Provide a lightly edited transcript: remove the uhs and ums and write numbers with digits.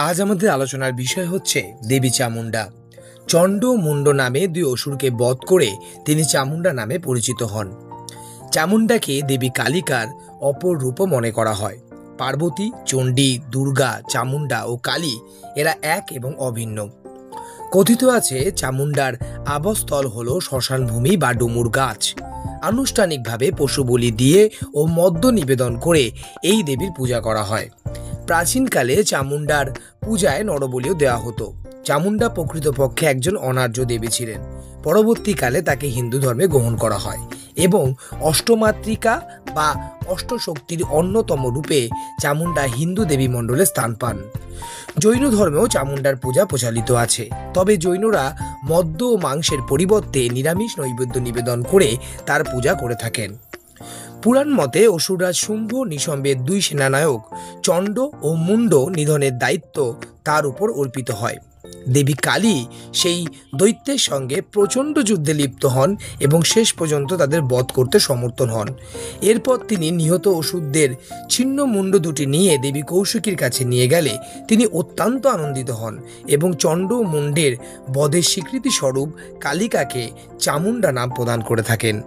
আজ আমাদের আলোচনার বিষয় হচ্ছে দেবী চামুন্ডা। চণ্ড মুন্ড নামে দুই অসুরকে বধ করে তিনি চামুন্ডা নামে পরিচিত হন। চামুন্ডাকে দেবী কালিকার অপর রূপও মনে করা হয়। পার্বতী, চণ্ডী, দুর্গা, চামুন্ডা ও কালী এরা এক এবং অভিন্ন। কথিত আছে চামুন্ডার আবাসস্থল হল শ্মশানভূমি বা ডুমুর গাছ। আনুষ্ঠানিকভাবে পশু বলি দিয়ে ও মদ্য নিবেদন করে এই দেবীর পূজা করা হয়। প্রাচীনকালে চামুন্ডার পূজায় নরবলিও দেওয়া হতো। চামুন্ডা প্রকৃতপক্ষে একজন অনার্য দেবী ছিলেন। পরবর্তীকালে তাকে হিন্দু ধর্মে গ্রহণ করা হয় এবং অষ্টমাতৃকা বা অষ্টশক্তির অন্যতম রূপে চামুন্ডা হিন্দু দেবী মণ্ডলে স্থান পান। জৈন ধর্মেও চামুন্ডার পূজা প্রচলিত আছে, তবে জৈনরা মদ্য ও মাংসের পরিবর্তে নিরামিষ নৈবেদ্য নিবেদন করে তার পূজা করে থাকেন। পুরাণ মতে অসুররাজ শুম্ভ নিশম্বের দুই সেনানায়ক চণ্ড ও মুন্ড নিধনের দায়িত্ব তার উপর অর্পিত হয়। দেবী কালী সেই দৈত্যের সঙ্গে প্রচণ্ড যুদ্ধে লিপ্ত হন এবং শেষ পর্যন্ত তাদের বধ করতে সমর্থন হন। এরপর তিনি নিহত অসুরদের ছিন্ন মুন্ড দুটি নিয়ে দেবী কৌশিকীর কাছে নিয়ে গেলে তিনি অত্যন্ত আনন্দিত হন এবং চণ্ড ও মুন্ডের বধের স্বীকৃতি স্বরূপ কালিকাকে চামুন্ডা নাম প্রদান করে থাকেন।